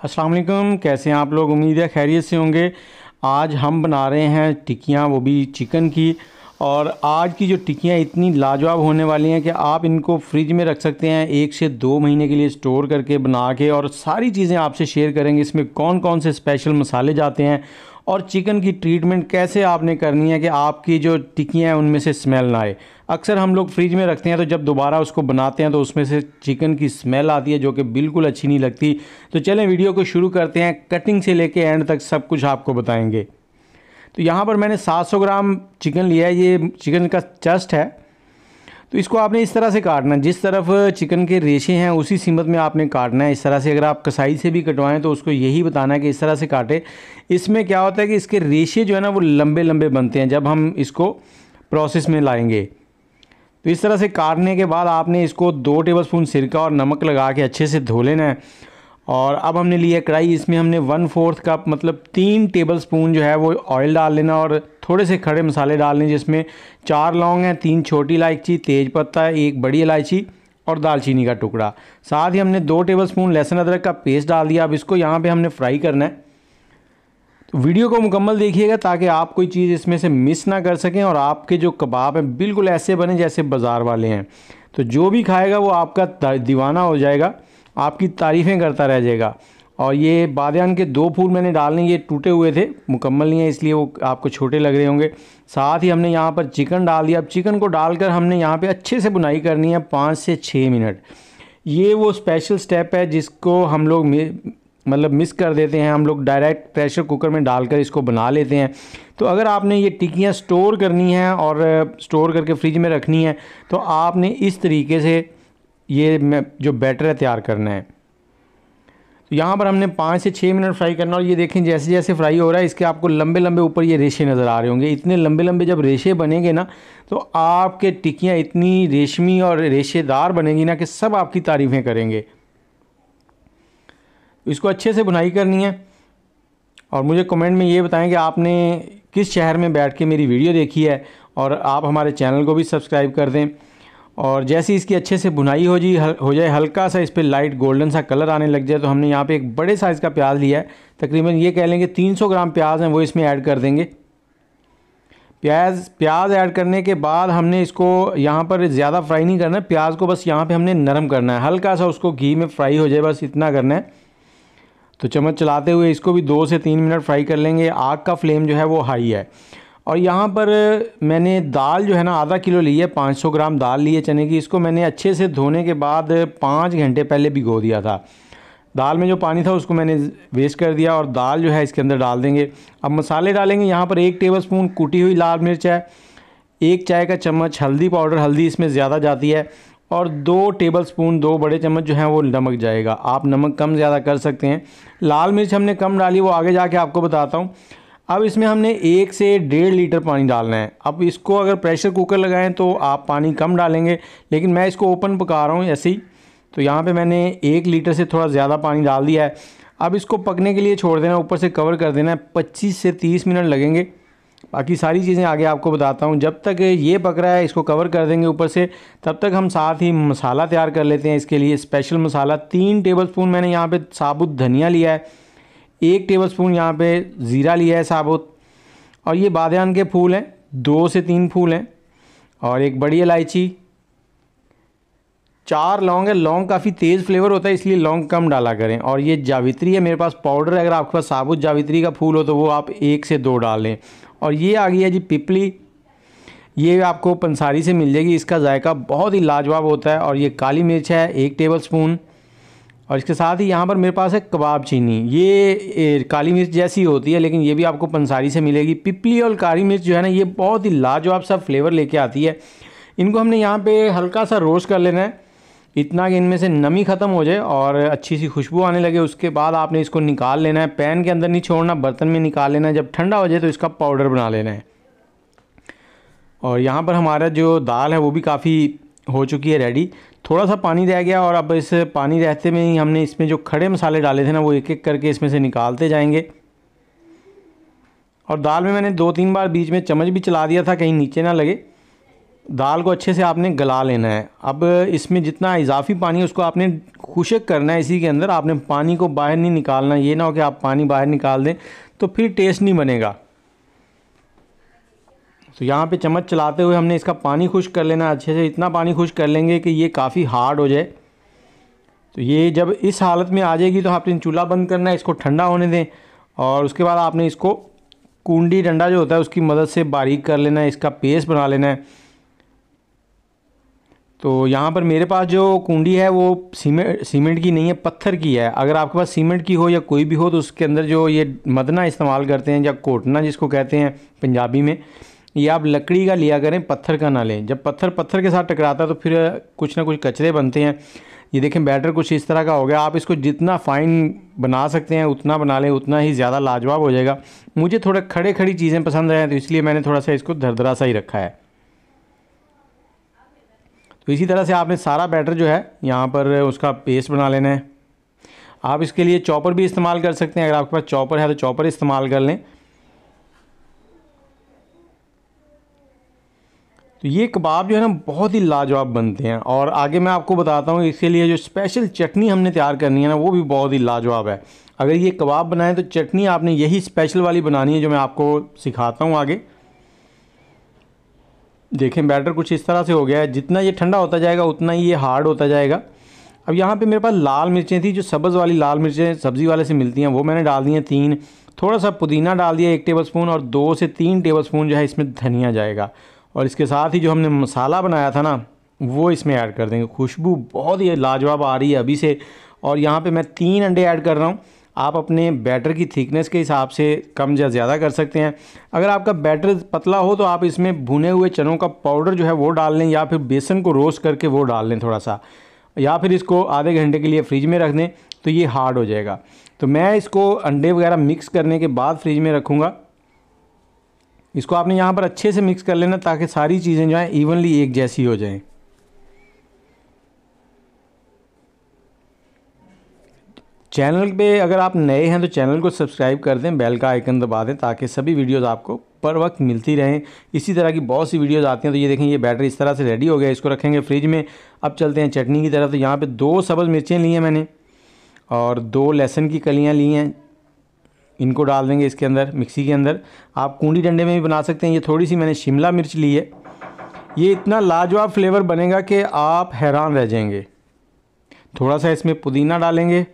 अस्सलाम वालेकुम, कैसे हैं आप लोग। उम्मीद है खैरियत से होंगे। आज हम बना रहे हैं टिक्कियाँ, वो भी चिकन की। और आज की जो टिक्कियाँ इतनी लाजवाब होने वाली हैं कि आप इनको फ्रिज में रख सकते हैं 1 से 2 महीने के लिए स्टोर करके बना के। और सारी चीज़ें आपसे शेयर करेंगे, इसमें कौन कौन से स्पेशल मसाले जाते हैं और चिकन की ट्रीटमेंट कैसे आपने करनी है कि आपकी जो टिक्कियाँ हैं उनमें से स्मेल ना आए। अक्सर हम लोग फ्रिज में रखते हैं तो जब दोबारा उसको बनाते हैं तो उसमें से चिकन की स्मेल आती है जो कि बिल्कुल अच्छी नहीं लगती। तो चलें वीडियो को शुरू करते हैं, कटिंग से लेके एंड तक सब कुछ आपको बताएंगे। तो यहाँ पर मैंने 700 ग्राम चिकन लिया है, ये चिकन का चेस्ट है। तो इसको आपने इस तरह से काटना है, जिस तरफ चिकन के रेशे हैं उसी सीमत में आपने काटना है। इस तरह से अगर आप कसाई से भी कटवाएं तो उसको यही बताना है कि इस तरह से काटे। इसमें क्या होता है कि इसके रेशे जो है ना वो लंबे लंबे बनते हैं जब हम इसको प्रोसेस में लाएंगे। तो इस तरह से काटने के बाद आपने इसको 2 टेबलस्पून सिरका और नमक लगा के अच्छे से धो लेना है। और अब हमने लिया कढ़ाई, इसमें हमने 1/4 कप मतलब 3 टेबलस्पून जो है वो ऑयल डाल लेना और थोड़े से खड़े मसाले डालने, जिसमें 4 लौंग हैं, 3 छोटी इलायची, तेज़पत्ता, 1 बड़ी इलायची और दालचीनी का टुकड़ा। साथ ही हमने 2 टेबलस्पून लहसुन अदरक का पेस्ट डाल दिया। अब इसको यहाँ पे हमने फ्राई करना है। तो वीडियो को मुकम्मल देखिएगा ताकि आप कोई चीज़ इसमें से मिस ना कर सकें और आपके जो कबाब हैं बिल्कुल ऐसे बने जैसे बाज़ार वाले हैं। तो जो भी खाएगा वो आपका दीवाना हो जाएगा, आपकी तारीफ़ें करता रह जाएगा। और ये बादियान के 2 फूल मैंने डालने, ये टूटे हुए थे, मुकम्मल नहीं है इसलिए वो आपको छोटे लग रहे होंगे। साथ ही हमने यहाँ पर चिकन डाल दिया। अब चिकन को डालकर हमने यहाँ पे अच्छे से बुनाई करनी है 5 से 6 मिनट। ये वो स्पेशल स्टेप है जिसको हम लोग मिस कर देते हैं। हम लोग डायरेक्ट प्रेशर कुकर में डालकर इसको बना लेते हैं। तो अगर आपने ये टिक्कियाँ स्टोर करनी है और स्टोर करके फ्रिज में रखनी है तो आपने इस तरीके से ये जो बैटर है तैयार करना है। तो यहाँ पर हमने 5 से 6 मिनट फ्राई करना। और ये देखें जैसे जैसे फ्राई हो रहा है इसके आपको लंबे लंबे ऊपर ये रेशे नज़र आ रहे होंगे। इतने लंबे लंबे जब रेशे बनेंगे ना तो आपके टिक्कियाँ इतनी रेशमी और रेशेदार बनेंगी ना कि सब आपकी तारीफ़ें करेंगे। इसको अच्छे से बुनाई करनी है। और मुझे कमेंट में ये बताएं कि आपने किस शहर में बैठ के मेरी वीडियो देखी है और आप हमारे चैनल को भी सब्सक्राइब कर दें। और जैसे इसकी अच्छे से बुनाई हो जाए, हल्का सा इस पर लाइट गोल्डन सा कलर आने लग जाए तो हमने यहाँ पे एक बड़े साइज़ का प्याज लिया है। तकरीबन ये कह लेंगे 300 ग्राम प्याज हैं, वो इसमें ऐड कर देंगे। प्याज ऐड करने के बाद हमने इसको यहाँ पर ज़्यादा फ्राई नहीं करना है, प्याज को बस यहाँ पर हमने नरम करना है, हल्का सा उसको घी में फ्राई हो जाए, बस इतना करना है। तो चम्मच चलाते हुए इसको भी 2 से 3 मिनट फ्राई कर लेंगे। आग का फ्लेम जो है वो हाई है। और यहाँ पर मैंने दाल जो है ना आधा किलो ली है, 500 ग्राम दाल ली है चने की। इसको मैंने अच्छे से धोने के बाद 5 घंटे पहले भिगो दिया था। दाल में जो पानी था उसको मैंने वेस्ट कर दिया और दाल जो है इसके अंदर डाल देंगे। अब मसाले डालेंगे। यहाँ पर 1 टेबलस्पून कुटी हुई लाल मिर्च है, 1 चाय का चम्मच हल्दी पाउडर, हल्दी इसमें ज़्यादा जाती है, और 2 टेबलस्पून 2 बड़े चम्मच जो हैं वो नमक जाएगा। आप नमक कम ज़्यादा कर सकते हैं। लाल मिर्च हमने कम डाली, वो आगे जाके आपको बताता हूँ। अब इसमें हमने 1 से 1.5 लीटर पानी डालना है। अब इसको अगर प्रेशर कुकर लगाएं तो आप पानी कम डालेंगे, लेकिन मैं इसको ओपन पका रहा हूँ ऐसे ही। तो यहाँ पे मैंने 1 लीटर से थोड़ा ज़्यादा पानी डाल दिया है। अब इसको पकने के लिए छोड़ देना, ऊपर से कवर कर देना है। 25 से 30 मिनट लगेंगे। बाकी सारी चीज़ें आगे आपको बताता हूँ। जब तक ये पक रहा है इसको कवर कर देंगे ऊपर से, तब तक हम साथ ही मसाला तैयार कर लेते हैं। इसके लिए स्पेशल मसाला 3 टेबलस्पून मैंने यहाँ पे साबुत धनिया लिया है, 1 टेबलस्पून यहाँ पे ज़ीरा लिया है साबुत, और ये बादियान के फूल हैं, 2 से 3 फूल हैं, और 1 बड़ी इलायची, 4 लौंग है। लौंग काफ़ी तेज़ फ्लेवर होता है इसलिए लौंग कम डाला करें। और ये जावित्री है मेरे पास पाउडर, अगर आपके पास साबुत जावित्री का फूल हो तो वो आप 1 से 2 डाल लें। और ये आ गई है जी पिपली, ये आपको पंसारी से मिल जाएगी, इसका जायका बहुत ही लाजवाब होता है। और ये काली मिर्च है 1 टेबलस्पून, और इसके साथ ही यहाँ पर मेरे पास है कबाब चीनी। ये काली मिर्च जैसी होती है लेकिन ये भी आपको पंसारी से मिलेगी। पिपली और काली मिर्च जो है ना ये बहुत ही लाजवाब सा फ्लेवर लेके आती है। इनको हमने यहाँ पे हल्का सा रोस्ट कर लेना है, इतना कि इनमें से नमी ख़त्म हो जाए और अच्छी सी खुशबू आने लगे। उसके बाद आपने इसको निकाल लेना है, पैन के अंदर नहीं छोड़ना, बर्तन में निकाल लेना है। जब ठंडा हो जाए तो इसका पाउडर बना लेना है। और यहाँ पर हमारा जो दाल है वो भी काफ़ी हो चुकी है रेडी। थोड़ा सा पानी रह गया और अब इस पानी रहते में ही हमने इसमें जो खड़े मसाले डाले थे ना वो एक एक करके इसमें से निकालते जाएंगे। और दाल में मैंने 2-3 बार बीच में चम्मच भी चला दिया था कहीं नीचे ना लगे। दाल को अच्छे से आपने गला लेना है। अब इसमें जितना इजाफी पानी है उसको आपने खुशक करना है इसी के अंदर। आपने पानी को बाहर नहीं निकालना, ये ना हो कि आप पानी बाहर निकाल दें तो फिर टेस्ट नहीं बनेगा। तो यहाँ पे चम्मच चलाते हुए हमने इसका पानी खुश्क कर लेना अच्छे से। इतना पानी खुश्क कर लेंगे कि ये काफ़ी हार्ड हो जाए। तो ये जब इस हालत में आ जाएगी तो आपने चूल्हा बंद करना है, इसको ठंडा होने दें और उसके बाद आपने इसको कुंडी डंडा जो होता है उसकी मदद से बारीक कर लेना है, इसका पेस्ट बना लेना है। तो यहाँ पर मेरे पास जो कुंडी है वो सीमेंट की नहीं है, पत्थर की है। अगर आपके पास सीमेंट की हो या कोई भी हो तो उसके अंदर जो ये मदना इस्तेमाल करते हैं या कोटना जिसको कहते हैं पंजाबी में, ये आप लकड़ी का लिया करें, पत्थर का ना लें। जब पत्थर के साथ टकराता है तो फिर कुछ ना कुछ कचरे बनते हैं। ये देखें बैटर कुछ इस तरह का हो गया। आप इसको जितना फ़ाइन बना सकते हैं उतना बना लें, उतना ही ज़्यादा लाजवाब हो जाएगा। मुझे थोड़ा खड़ी चीज़ें पसंद हैं तो इसलिए मैंने थोड़ा सा इसको दरदरा सा ही रखा है। तो इसी तरह से आपने सारा बैटर जो है यहाँ पर उसका पेस्ट बना लेना है। आप इसके लिए चॉपर भी इस्तेमाल कर सकते हैं, अगर आपके पास चॉपर है तो चॉपर इस्तेमाल कर लें। तो ये कबाब जो है ना बहुत ही लाजवाब बनते हैं। और आगे मैं आपको बताता हूँ इसके लिए जो स्पेशल चटनी हमने तैयार करनी है ना वो भी बहुत ही लाजवाब है। अगर ये कबाब बनाएं तो चटनी आपने यही स्पेशल वाली बनानी है जो मैं आपको सिखाता हूँ आगे। देखें बैटर कुछ इस तरह से हो गया है। जितना ये ठंडा होता जाएगा उतना ही ये हार्ड होता जाएगा। अब यहाँ पे मेरे पास लाल मिर्चें थी, जो सब्ज़ वाली लाल मिर्चें सब्ज़ी वाले से मिलती हैं, वो मैंने डाल दी हैं 3। थोड़ा सा पुदीना डाल दिया 1 टेबलस्पून और 2 से 3 टेबलस्पून जो है इसमें धनिया जाएगा। और इसके साथ ही जो हमने मसाला बनाया था ना वो इसमें ऐड कर देंगे। खुशबू बहुत ही लाजवाब आ रही है अभी से। और यहाँ पे मैं 3 अंडे ऐड कर रहा हूँ। आप अपने बैटर की थिकनेस के हिसाब से कम या ज़्यादा कर सकते हैं। अगर आपका बैटर पतला हो तो आप इसमें भुने हुए चनों का पाउडर जो है वो डाल लें, या फिर बेसन को रोस्ट करके वो डाल लें थोड़ा सा, या फिर इसको आधे घंटे के लिए फ्रिज में रख दें तो ये हार्ड हो जाएगा। तो मैं इसको अंडे वगैरह मिक्स करने के बाद फ्रिज में रखूँगा। इसको आपने यहाँ पर अच्छे से मिक्स कर लेना ताकि सारी चीज़ें जो हैं इवनली एक जैसी हो जाएं। चैनल पे अगर आप नए हैं तो चैनल को सब्सक्राइब कर दें, बेल का आइकन दबा दें ताकि सभी वीडियोस आपको पर वक्त मिलती रहें। इसी तरह की बहुत सी वीडियोस आती हैं। तो ये देखें ये बैटर इस तरह से रेडी हो गया, इसको रखेंगे फ्रिज में। अब चलते हैं चटनी की तरफ। तो यहाँ पे 2 सब्ज़ मिर्चें ली हैं मैंने और 2 लहसुन की कलियाँ ली हैं, इनको डाल देंगे इसके अंदर मिक्सी के अंदर। आप कूंडी डंडे में भी बना सकते हैं। ये थोड़ी सी मैंने शिमला मिर्च ली है। ये इतना लाजवाब फ्लेवर बनेगा कि आप हैरान रह जाएंगे। थोड़ा सा इसमें पुदीना डालेंगे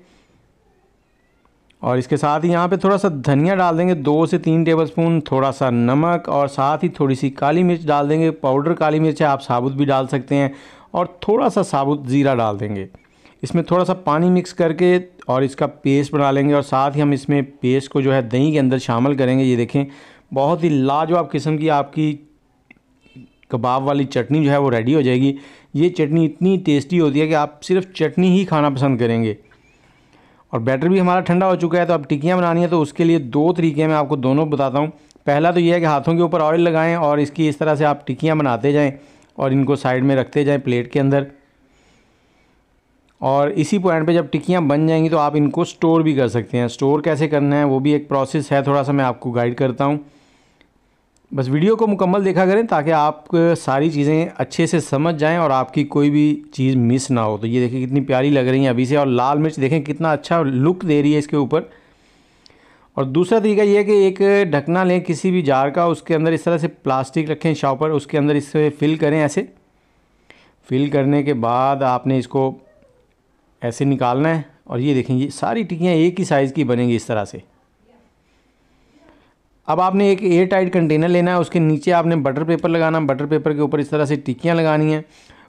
और इसके साथ ही यहाँ पे थोड़ा सा धनिया डाल देंगे 2 से 3 टेबलस्पून, थोड़ा सा नमक और साथ ही थोड़ी सी काली मिर्च डाल देंगे। पाउडर काली मिर्च है, आप साबुत भी डाल सकते हैं। और थोड़ा सा साबुत ज़ीरा डाल देंगे। इसमें थोड़ा सा पानी मिक्स करके और इसका पेस्ट बना लेंगे। और साथ ही हम इसमें पेस्ट को जो है दही के अंदर शामिल करेंगे। ये देखें बहुत ही लाजवाब किस्म की आपकी कबाब वाली चटनी जो है वो रेडी हो जाएगी। ये चटनी इतनी टेस्टी होती है कि आप सिर्फ चटनी ही खाना पसंद करेंगे। और बैटर भी हमारा ठंडा हो चुका है। तो अब टिक्कियाँ बनानी है तो उसके लिए 2 तरीके मैं आपको दोनों बताता हूँ। पहला तो ये है कि हाथों के ऊपर ऑयल लगाएं और इसकी इस तरह से आप टिक्कियाँ बनाते जाएं और इनको साइड में रखते जाएं प्लेट के अंदर। और इसी पॉइंट पे जब टिक्कियाँ बन जाएंगी तो आप इनको स्टोर भी कर सकते हैं। स्टोर कैसे करना है वो भी एक प्रोसेस है, थोड़ा सा मैं आपको गाइड करता हूँ। बस वीडियो को मुकम्मल देखा करें ताकि आप सारी चीज़ें अच्छे से समझ जाएं और आपकी कोई भी चीज़ मिस ना हो। तो ये देखिए कितनी प्यारी लग रही है अभी से। और लाल मिर्च देखें कितना अच्छा लुक दे रही है इसके ऊपर। और दूसरा तरीका ये है कि एक ढकना लें किसी भी जार का, उसके अंदर इस तरह से प्लास्टिक रखें शॉपर, उसके अंदर इससे फिल करें। ऐसे फिल करने के बाद आपने इसको ऐसे निकालना है। और ये देखें ये सारी टिक्कियाँ एक ही साइज़ की बनेंगी इस तरह से। अब आपने एक एयर टाइट कंटेनर लेना है, उसके नीचे आपने बटर पेपर लगाना। बटर पेपर के ऊपर इस तरह से टिक्कियाँ लगानी हैं,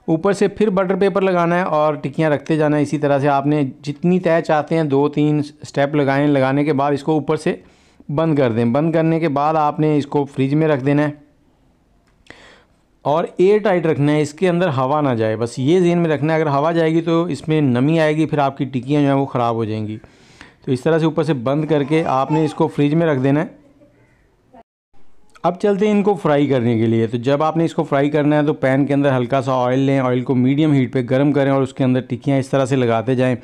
ऊपर से फिर बटर पेपर लगाना है और टिक्कियाँ रखते जाना है। इसी तरह से आपने जितनी तय चाहते हैं 2-3 स्टेप लगाएं। लगाने के बाद इसको ऊपर से बंद कर दें। बंद करने के बाद आपने इसको फ्रिज में रख देना है और एयर टाइट रखना है, इसके अंदर हवा ना जाए। बस ये ज़हन में रखना है, अगर हवा जाएगी तो इसमें नमी आएगी, फिर आपकी टिक्कियाँ जो हैं वो ख़राब हो जाएंगी। तो इस तरह से ऊपर से बंद करके आपने इसको फ्रिज में रख देना है। अब चलते हैं इनको फ्राई करने के लिए। तो जब आपने इसको फ्राई करना है तो पैन के अंदर हल्का सा ऑयल लें, ऑयल को मीडियम हीट पे गर्म करें और उसके अंदर टिक्कियाँ इस तरह से लगाते जाएं।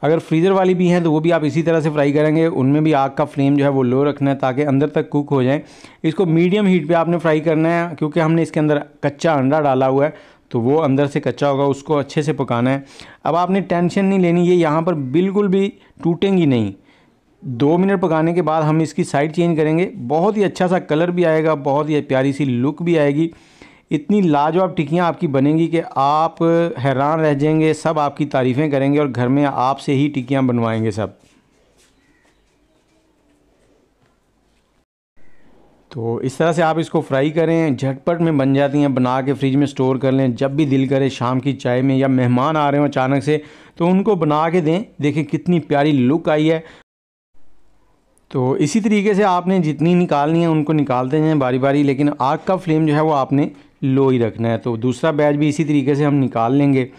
अगर फ्रीज़र वाली भी हैं तो वो भी आप इसी तरह से फ्राई करेंगे, उनमें भी आग का फ्लेम जो है वो लो रखना है ताकि अंदर तक कुक हो जाए। इसको मीडियम हीट पे आपने फ्राई करना है, क्योंकि हमने इसके अंदर कच्चा अंडा डाला हुआ है तो वो अंदर से कच्चा होगा, उसको अच्छे से पकाना है। अब आपने टेंशन नहीं लेनी, ये यहाँ पर बिल्कुल भी टूटेंगी नहीं। 2 मिनट पकाने के बाद हम इसकी साइड चेंज करेंगे, बहुत ही अच्छा सा कलर भी आएगा, बहुत ही प्यारी सी लुक भी आएगी। इतनी लाजवाब टिक्कियाँ आपकी बनेंगी कि आप हैरान रह जाएंगे, सब आपकी तारीफ़ें करेंगे और घर में आपसे ही टिक्कियाँ बनवाएंगे सब। तो इस तरह से आप इसको फ्राई करें, झटपट में बन जाती हैं, बना के फ्रिज में स्टोर कर लें, जब भी दिल करे शाम की चाय में, या मेहमान आ रहे हो अचानक से तो उनको बना के दें। देखिए कितनी प्यारी लुक आई है। तो इसी तरीके से आपने जितनी निकालनी है उनको निकालते जाएं बारी बारी, लेकिन आग का फ्लेम जो है वो आपने लो ही रखना है। तो दूसरा बैच भी इसी तरीके से हम निकाल लेंगे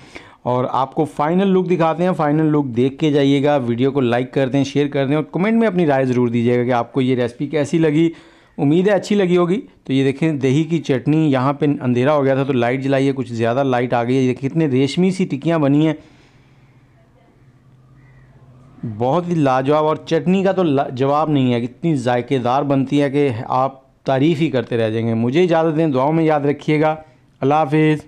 और आपको फ़ाइनल लुक दिखाते हैं। फ़ाइनल लुक देख के जाइएगा, वीडियो को लाइक कर दें, शेयर कर दें और कमेंट में अपनी राय ज़रूर दीजिएगा कि आपको ये रेसिपी कैसी लगी। उम्मीद है अच्छी लगी होगी। तो ये देखें दही की चटनी, यहाँ पे अंधेरा हो गया था तो लाइट जलाई है, कुछ ज़्यादा लाइट आ गई है। ये देखिए कितने रेशमी सी टिक्कियाँ बनी हैं, बहुत ही लाजवाब। और चटनी का तो जवाब नहीं है, कितनी जायकेदार बनती है कि आप तारीफ़ ही करते रह जाएंगे। मुझे इजाज़त दें, दुआओं में याद रखिएगा। अल्लाह हाफिज़।